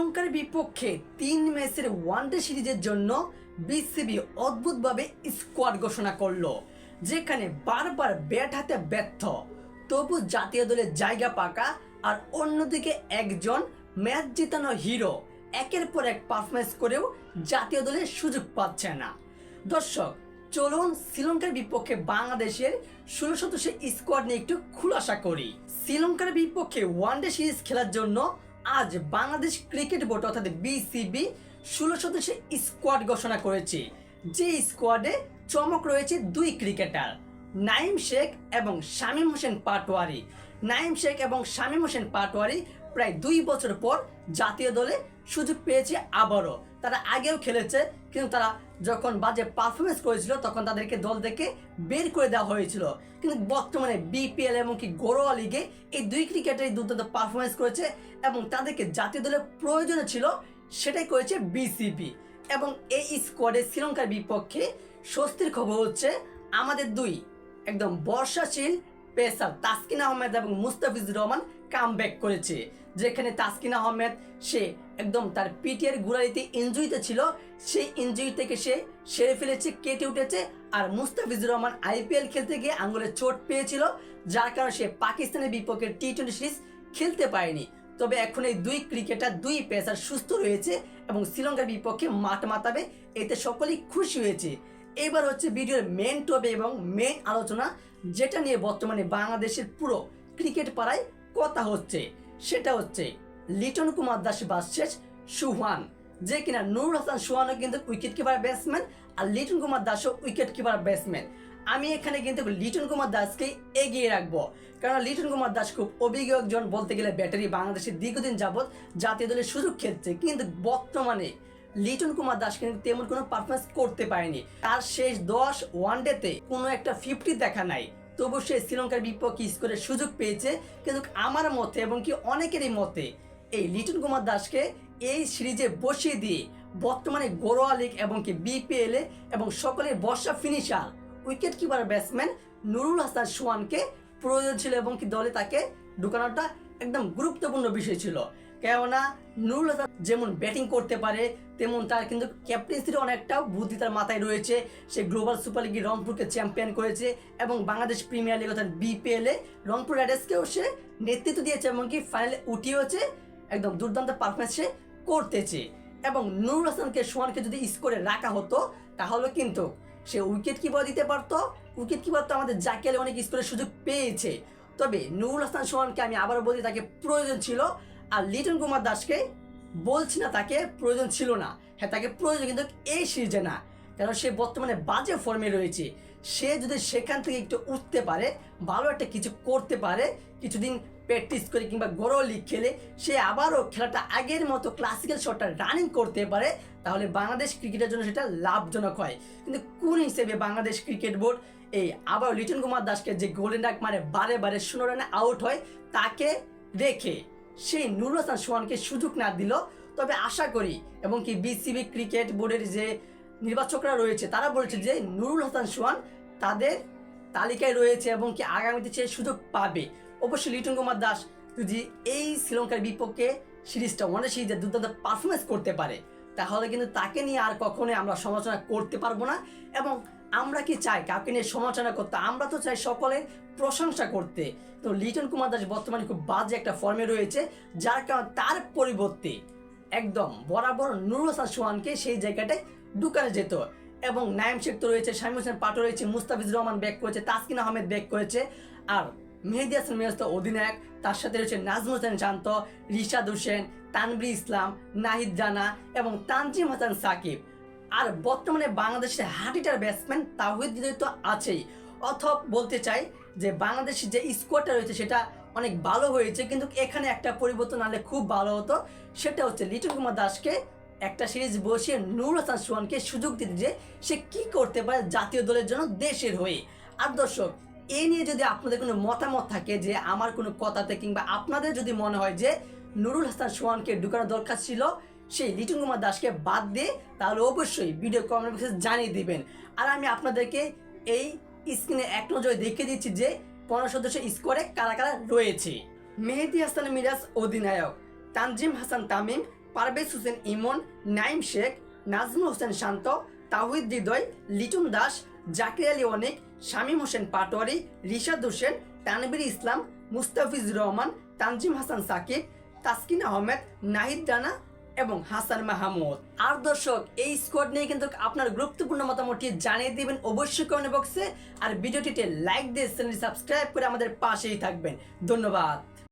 শ্রীলঙ্কার বিপক্ষে ৩ ম্যাচের ওয়ানডে সিরিজের জন্য বিসিবি অদ্ভুতভাবে স্কোয়াড ঘোষণা করলো, যেখানে বারবার ব্যাট হাতে ব্যর্থ তবু জাতীয় দলের জায়গা পাকা। আর অন্যদিকে একজন ম্যাচ জেতানো হিরো একের পর এক পারফরমেন্স করেও জাতীয় দলের সুযোগ পাচ্ছে না। দর্শক, চলুন শ্রীলঙ্কার বিপক্ষে বাংলাদেশের 16 সদস্যের স্কোয়াড নিয়ে একটু খুলাসা করি। শ্রীলঙ্কার বিপক্ষে ওয়ানডে সিরিজ খেলার জন্য আজ বাংলাদেশ ক্রিকেট বোর্ড অর্থাৎ বিসিবি 16 সদস্যের স্কোয়াড ঘোষণা করেছে, যে স্কোয়াডে চমক রয়েছে দুই ক্রিকেটার, নাঈম শেখ এবং শামীম হোসেন পাটোয়ারি। নাঈম শেখ এবং শামীম হোসেন পাটোয়ারি প্রায় 2 বছর পর জাতীয় দলে সুযোগ পেয়েছে আবারও। তারা আগেও খেলেছে, কিন্তু তারা যখন বাজে পারফরমেন্স করেছিল তখন তাদেরকে দল থেকে বের করে দেওয়া হয়েছিল। কিন্তু বর্তমানে বিপিএল এবং কি ঘরোয়া লিগে এই দুই ক্রিকেটারই দুর্দান্ত পারফরমেন্স করেছে এবং তাদেরকে জাতীয় দলের প্রয়োজন ছিল, সেটাই করেছে বিসিবি। এবং এই স্কোয়াডে শ্রীলঙ্কার বিপক্ষে স্বস্তির খবর হচ্ছে আমাদের দুই একদম বর্ষাশীল পেসার তাসকিন আহমেদ এবং মুস্তাফিজুর রহমান কামব্যাক করেছে। যেখানে তাসকিন আহমেদ সে একদম তার পিটিএর গোড়ালিতে ইনজুরিতে ছিল, সেই ইনজুরি থেকে সে সেরে ফেলেছে, কেটে উঠেছে। আর মুস্তাফিজুর রহমান আইপিএল খেলতে গিয়ে আঙুলে চোট পেয়েছিল, যার কারণে সে পাকিস্তানের বিপক্ষে টি-20 সিরিজ খেলতে পারেনি। তবে এখন এই দুই ক্রিকেটার দুই পেসার সুস্থ রয়েছে এবং শ্রীলঙ্কার বিপক্ষে মাঠ মাতাবে, এতে সকলেই খুশি হয়েছে। এবার হচ্ছে ভিডিওর মেন টপিক এবং মেন আলোচনা, যেটা নিয়ে বর্তমানে বাংলাদেশের পুরো ক্রিকেট পাড়ায় কথা হচ্ছে, সেটা হচ্ছে লিটন কুমার দাস ভার্সেস সুহান। যে কিনা নুরুল হাসান সুহানও কিন্তু উইকেট কিপার ব্যাটসম্যান আর লিটন কুমার দাসও উইকেট কিপার ব্যাটসম্যান। আমি এখানে কিন্তু লিটন কুমার দাসকে এগিয়ে রাখবো, কারণ লিটন কুমার দাস খুব অভিজ্ঞ একজন, বলতে গেলে ব্যাটারি বাংলাদেশের দীর্ঘদিন যাবৎ জাতীয় দলের সুযোগ খেলছে, কিন্তু বর্তমানে লিটন কুমার দাস কিন্তু তেমন কোনো পারফরমেন্স করতে পারেনি। তার শেষ 10 ওয়ানডেতে কোনো একটা 50 দেখা নাই, তবু সে শ্রীলঙ্কার বিপক্ষে স্কোরের সুযোগ পেয়েছে। কিন্তু আমার মতে এবং কি অনেকেরই মতে এই লিটন কুমার দাসকে এই সিরিজে বসিয়ে দিয়ে বর্তমানে ঘরোয়া লিগ এবং কি বিপিএলে এবং সকলের বর্ষা finisher wicket keeper batsman Nurul Hasan সুহানকে প্রয়োজন ছিল এবং কি দলে তাকে ঢুকানোটা একদম গুরুত্বপূর্ণ বিষয় ছিল। কেননা নুরুল হাসান যেমন ব্যাটিং করতে পারে, তেমন তার কিন্তু ক্যাপ্টেন্সির অনেকটা বুদ্ধি তার মাথায় রয়েছে। সে গ্লোবাল সুপার লিগে রংপুরকে চ্যাম্পিয়ন করেছে এবং বাংলাদেশ প্রিমিয়ার লিগ অর্থাৎ বিপিএলে রংপুর রাইডার্সকেও সে নেতৃত্ব দিয়েছে এবং কি ফাইনালে উঠিয়েছে। একদম দুর্দান্ত পারফরমেন্স সে করতেছে এবং নুরুল হাসানকে সুহানকে যদি স্কোরে রাখা হতো তাহলে কিন্তু সে উইকেট কিপার দিতে পারতো। উইকেট কিপার তো আমাদের জাকির আলী অনেক স্কোরের সুযোগ পেয়েছে, তবে নুরুল হাসান সুহানকে আমি আবারও বলি তাকে প্রয়োজন ছিল। আর লিটন কুমার দাসকে বলছি না তাকে প্রয়োজন ছিল না, হ্যাঁ তাকে প্রয়োজন, কিন্তু এই সিরিজে না, কারণ সে বর্তমানে বাজে ফর্মে রয়েছে। সে যদি সেখান থেকে একটু উঠতে পারে, ভালো একটা কিছু করতে পারে, কিছুদিন প্র্যাকটিস করে কিংবা ঘরোয়া লিগ খেলে সে আবারও খেলাটা আগের মতো ক্লাসিক্যাল শটটা রানিং করতে পারে, তাহলে বাংলাদেশ ক্রিকেটের জন্য সেটা লাভজনক হয়। কিন্তু কোন হিসেবে বাংলাদেশ ক্রিকেট বোর্ড এই আবার লিটন কুমার দাসকে যে গোল্ডেন ডাক মারে বারে বারে 16 রানে আউট হয়, তাকে রেখে সেই নুরুল হাসান সুহানকে সুযোগ না দিল। তবে আশা করি এবং কি বিসিবি ক্রিকেট বোর্ডের যে নির্বাচকরা রয়েছে তারা বলছে যে নুরুল হাসান সুহান তাদের তালিকায় রয়েছে এবং কি আগামীতে সে সুযোগ পাবে। অবশ্যই লিটন কুমার দাস যদি এই শ্রীলঙ্কার বিপক্ষে সিরিজটা ওয়ানডে সিরিজে দুর্দান্ত পারফরমেন্স করতে পারে, তাহলে কিন্তু তাকে নিয়ে আর কখনোই আমরা সমালোচনা করতে পারবো না। এবং আমরা কি চাই কাউকে নিয়ে সমালোচনা করতে? আমরা তো চাই সকলের প্রশংসা করতে। তো লিটন কুমার দাস বর্তমানে খুব বাজে একটা ফর্মে রয়েছে, যার কারণে তার পরিবর্তে একদম বরাবর নুরুল হাসান সুহানকে সেই জায়গাটায় ঢুকানো যেত। এবং নাঈম শেখ তো রয়েছে, শামীম হোসেন পাটো রয়েছে, মুস্তাফিজুর রহমান ব্যাক করেছে, তাসকিন আহমেদ ব্যাক করেছে, আর মেহেদী হাসান মিরাজ তো অধিনায়ক, তার সাথে রয়েছে নাজমুল হোসেন শান্ত, রিশাদ হোসেন, তানভীর ইসলাম, নাহিদ রানা এবং তানজিম হাসান সাকিব। আর বর্তমানে বাংলাদেশের হার্টিটার ব্যাটসম্যান তাওহিদ হৃদয় তো আছেই। অথবা বলতে চাই যে বাংলাদেশের যে স্কোয়াডটা রয়েছে সেটা অনেক ভালো হয়েছে, কিন্তু এখানে একটা পরিবর্তন আনলে খুব ভালো হতো। সেটা হচ্ছে লিটন কুমার দাসকে একটা সিরিজ বসিয়ে নুরুল হাসান সুহানকে সুযোগ দিতে যে সে কি করতে পারে জাতীয় দলের জন্য দেশের হয়ে। আর দর্শক, এই নিয়ে যদি আপনাদের কোনো মতামত থাকে যে আমার কোনো কথাতে, কিংবা আপনাদের যদি মনে হয় যে নুরুল হাসান সুহানকে ঢুকানো দরকার ছিল সেই লিটন কুমার দাসকে বাদ দিয়ে, তাহলে অবশ্যই ভিডিও কমেন্ট বক্সে জানিয়ে দিবেন। আর আমি আপনাদেরকে এই স্ক্রিনে এক নজরে দেখিয়ে দিচ্ছি যে 15 সদস্য স্কোয়াডে কারা কারা রয়েছে। মেহেদী হাসান মিরাজ অধিনায়ক, তানজিম হাসান তামিম পারভেজ হোসেন ইমন, নাইম শেখ, নাজমুল হোসেন শান্ত, তাওহিদ হৃদয়, লিটন দাস, জাকির আলী অনিক, শামীম হোসেন পাটোয়ারি, রিশাদ হোসেন, তানভীর ইসলাম, মুস্তাফিজুর রহমান, তানজিম হাসান সাকিব, তাসকিন আহমেদ, নাহিদ রানা এবং হাসান মাহমুদ। আর দর্শক, এই স্কোয়াড নিয়ে কিন্তু আপনার গুরুত্বপূর্ণ মতামতটি জানিয়ে দিবেন অবশ্যই কমেন্ট বক্সে। আর ভিডিওটিতে লাইক দিয়ে চ্যানেলটি সাবস্ক্রাইব করে আমাদের পাশেই থাকবেন। ধন্যবাদ।